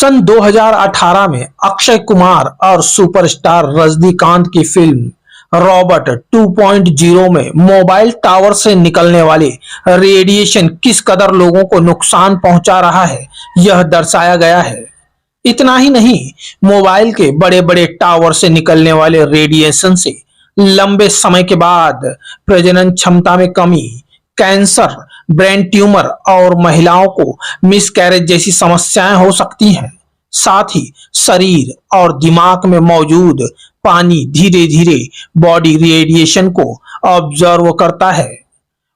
सन 2018 में अक्षय कुमार और सुपरस्टार रजनीकांत की फिल्म रॉबर्ट 2.0 में मोबाइल टावर से निकलने वाले रेडिएशन किस कदर लोगों को नुकसान पहुंचा रहा है, यह दर्शाया गया है। इतना ही नहीं, मोबाइल के बड़े बड़े टावर से निकलने वाले रेडिएशन से लंबे समय के बाद प्रजनन क्षमता में कमी, कैंसर, ब्रेन ट्यूमर और महिलाओं को मिसकैरेज जैसी समस्याएं हो सकती हैं। साथ ही शरीर और दिमाग में मौजूद पानी धीरे धीरे बॉडी रेडिएशन को ऑब्जर्व करता है।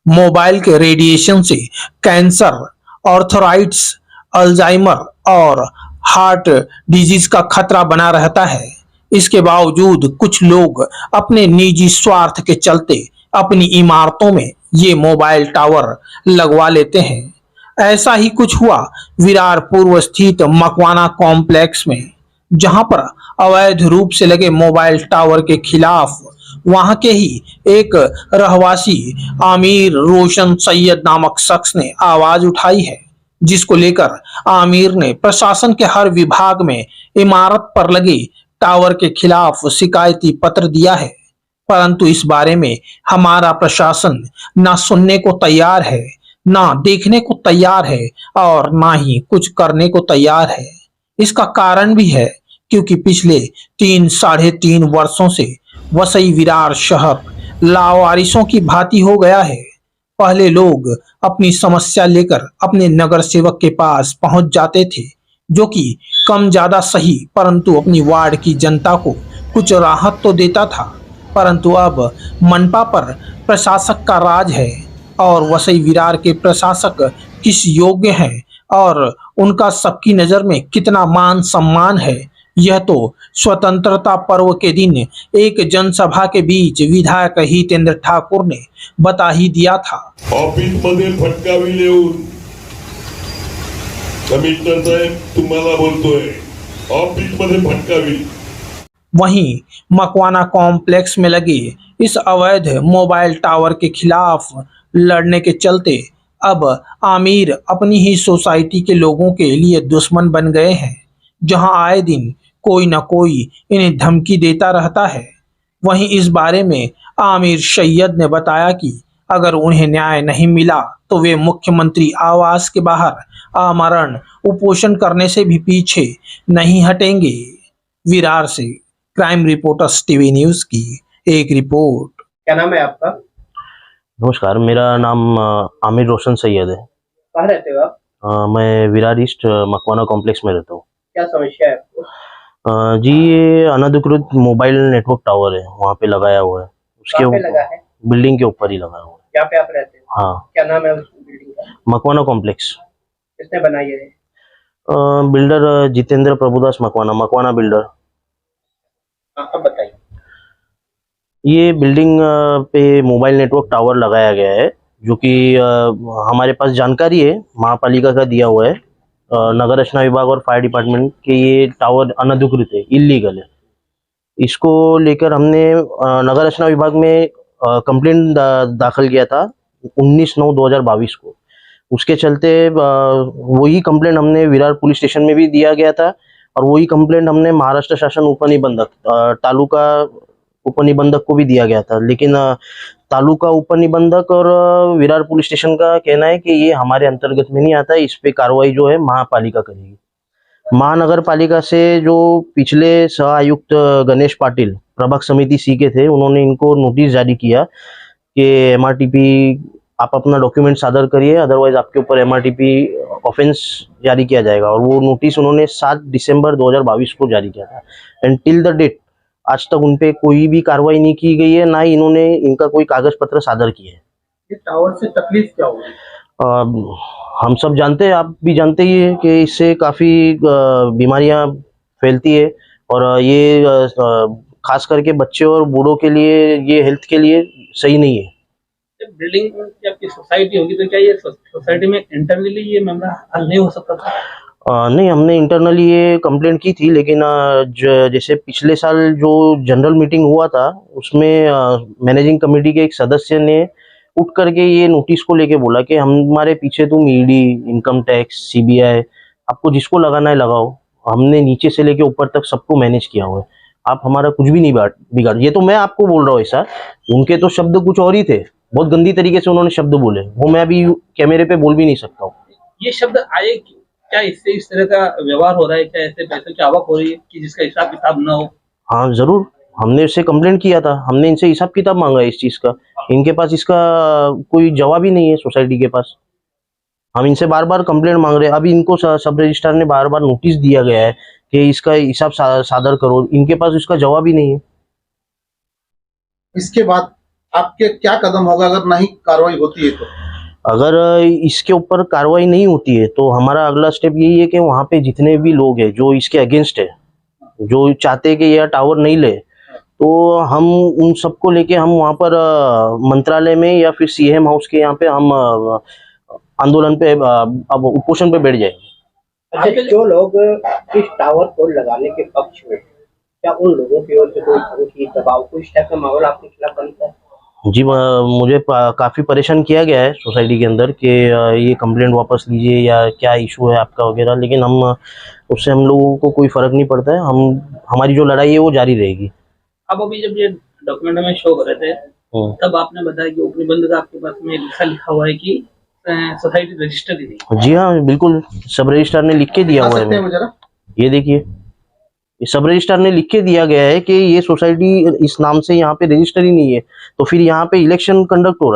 मोबाइल के रेडिएशन से कैंसर, आर्थराइटिस, अल्जाइमर और हार्ट डिजीज का खतरा बना रहता है। इसके बावजूद कुछ लोग अपने निजी स्वार्थ के चलते अपनी इमारतों में ये मोबाइल टावर लगवा लेते हैं। ऐसा ही कुछ हुआ विरार पूर्व स्थित मकवाना कॉम्प्लेक्स में, जहां पर अवैध रूप से लगे मोबाइल टावर के खिलाफ वहां के ही एक रहवासी आमिर रोशन सैयद नामक शख्स ने आवाज उठाई है, जिसको लेकर आमिर ने प्रशासन के हर विभाग में इमारत पर लगे टावर के खिलाफ शिकायती पत्र दिया है। परंतु इस बारे में हमारा प्रशासन ना सुनने को तैयार है, ना देखने को तैयार है और ना ही कुछ करने को तैयार है। इसका कारण भी है क्योंकि पिछले 3-3.5 वर्षों से वसई विरार शहर लावारिसों की भांति हो गया है। पहले लोग अपनी समस्या लेकर अपने नगर सेवक के पास पहुंच जाते थे, जो कि कम ज्यादा सही परंतु अपनी वार्ड की जनता को कुछ राहत तो देता था। परंतु अब मनपा पर प्रशासक का राज है और वसई विरार के प्रशासक किस योग्य हैं और उनका सबकी नजर में कितना मान सम्मान है, यह तो स्वतंत्रता पर्व के दिन एक जनसभा के बीच विधायक हितेंद्र ठाकुर ने बता ही दिया था। ऑफिस मध्ये फटकावी येऊन कमिश्नर साहेब तुम्हाला बोलतोय, ऑफिस मध्ये फटकावी। वहीं मकवाना कॉम्प्लेक्स में लगे इस अवैध मोबाइल टावर के खिलाफ लड़ने के चलते अब आमिर अपनी ही सोसाइटी के लोगों के लिए दुश्मन बन गए हैं, जहां आए दिन कोई न कोई इन्हें धमकी देता रहता है। वहीं इस बारे में आमिर सैयद ने बताया कि अगर उन्हें न्याय नहीं मिला तो वे मुख्यमंत्री आवास के बाहर आमरण उपोषण करने से भी पीछे नहीं हटेंगे। विरार से क्राइम रिपोर्टर्स टीवी न्यूज की एक रिपोर्ट। क्या नाम है आपका? नमस्कार, मेरा नाम आमिर रोशन सैयद है। कहाँ रहते हो आप? मैं विरार ईस्ट मकवाना कॉम्प्लेक्स में रहता हूँ। क्या समस्या है आपको? जी, ये अनधिकृत मोबाइल नेटवर्क टावर है, वहाँ पे लगाया हुआ है। उसके कहाँ पे लगा है? बिल्डिंग के ऊपर ही लगा हुआ है। क्या पे आप रहते हो? हाँ। क्या नाम है उस बिल्डिंग का? मकवाना कॉम्प्लेक्स। किसने बनाई है? Builder Jitendra Prabhudas Makwana, Makwana builder. आप बताइए। ये बिल्डिंग पे मोबाइल नेटवर्क टावर लगाया गया है, जो कि हमारे पास जानकारी है, महापालिका का दिया हुआ है। नगर रचना विभाग और फायर डिपार्टमेंट के ये टावर अनधिकृत है, इलीगल है। इसको लेकर हमने नगर रचना विभाग में कंप्लेंट दाखिल किया था 19/9/2022 को। उसके चलते वही कंप्लेंट हमने विरार पुलिस स्टेशन में भी दिया गया था और वही कंप्लेंट हमने महाराष्ट्र शासन उपनिबंधक तालुका उपनिबंधक को भी दिया गया था। लेकिन तालुका उपनिबंधक और विरार पुलिस स्टेशन का कहना है कि ये हमारे अंतर्गत में नहीं आता है, इस पे कार्रवाई जो है महापालिका करेगी। महानगर पालिका से जो पिछले सह आयुक्त गणेश पाटिल प्रभाग समिति सी के थे, उन्होंने इनको नोटिस जारी किया कि MRTP आप अपना डॉक्यूमेंट सादर करिए, अदरवाइज आपके ऊपर MRTP ऑफेंस जारी किया जाएगा। और वो नोटिस उन्होंने 7 दिसंबर 2022 को जारी किया था। एंड टिल द डेट आज तक उनपे कोई भी कार्रवाई नहीं की गई है, ना ही इन्होंने इनका कोई कागज पत्र सादर किया है। ये टावर से तकलीफ क्या होगी? हम सब जानते हैं, आप भी जानते ही है कि इससे काफ़ी बीमारियां फैलती है और ये खास करके बच्चे और बूढ़ों के लिए ये हेल्थ के लिए सही नहीं है। बिल्डिंग की आपकी सोसाइटी होगी तो क्या ये सोसाइटी में इंटरनली ये मामला हल नहीं हो सकता था? नहीं, हमने इंटरनली ये कंप्लेंट की थी, लेकिन जैसे पिछले साल जो जनरल मीटिंग हुआ था उसमें मैनेजिंग कमेटी के एक सदस्य ने उठ करके ये नोटिस को लेके बोला कि हमारे पीछे तुम ईडी, इनकम टैक्स, CBI, आपको जिसको लगाना है लगाओ, हमने नीचे से लेके ऊपर तक सबको मैनेज किया हुआ है। आप हमारा कुछ भी नहीं बिगाड़। ये तो मैं आपको बोल रहा हूँ ऐसा, उनके तो शब्द कुछ और ही थे, बहुत गंदी तरीके से उन्होंने शब्द बोले, वो मैं अभी कैमरे पे बोल भी नहीं सकता हूँ। ये शब्द आए क्यों? क्या इससे इस तरह का व्यवहार हो रहा है? क्या ऐसे पैसे की आवक हो रही है कि जिसका हिसाब किताब ना हो? हाँ जरूर, हमने इससे कंप्लेंट किया था, हमने इनसे हिसाब किताब मांगा है इस चीज का। इनके पास इसका कोई जवाब ही नहीं है सोसाइटी के पास। हम इनसे बार बार कंप्लेंट मांग रहे हैं। अभी इनको सब रजिस्ट्रार ने बार बार नोटिस दिया गया है कि इसका हिसाब सादर करो, इनके पास इसका जवाब ही नहीं है। इसके बाद आपके क्या कदम होगा अगर नहीं कार्रवाई होती है तो? अगर इसके ऊपर कार्रवाई नहीं होती है तो हमारा अगला स्टेप यही है कि वहाँ पे जितने भी लोग हैं जो इसके अगेंस्ट है, जो चाहते हैं कि यह टावर नहीं ले, तो हम उन सबको लेके हम वहाँ पर मंत्रालय में या फिर सीएम हाउस के यहाँ पे हम आंदोलन पे अब उपोषण पे बैठ जाएंगे। अच्छा, जो लोग इस टावर को लगाने के पक्ष में, क्या उन लोगों की ओर से कोई धमकी, दबाव, कोई इस टाइप का माहौल आपके खिलाफ बनता है? जी, मुझे काफ़ी परेशान किया गया है सोसाइटी के अंदर कि ये कंप्लेंट वापस लीजिए या क्या इशू है आपका वगैरह, लेकिन उससे हम लोगों को कोई फ़र्क नहीं पड़ता है। हमारी जो लड़ाई है वो जारी रहेगी। अब अभी जब ये डॉक्यूमेंट में शो कर रहे थे तब आपने बताया कि ओपनी बंद का आपके पास में लिखा हुआ है कि सोसाइटी रजिस्टर ही नहीं। जी हाँ बिल्कुल, सब रजिस्ट्रार ने लिख के दिया हुआ सकते हैं है। वो जरा? ये देखिए, ये सब रजिस्ट्रार ने लिख के दिया गया है कि ये सोसाइटी इस नाम से यहाँ पे रजिस्टर ही नहीं है, तो फिर यहाँ पे इलेक्शन कंडक्ट हो रहा है।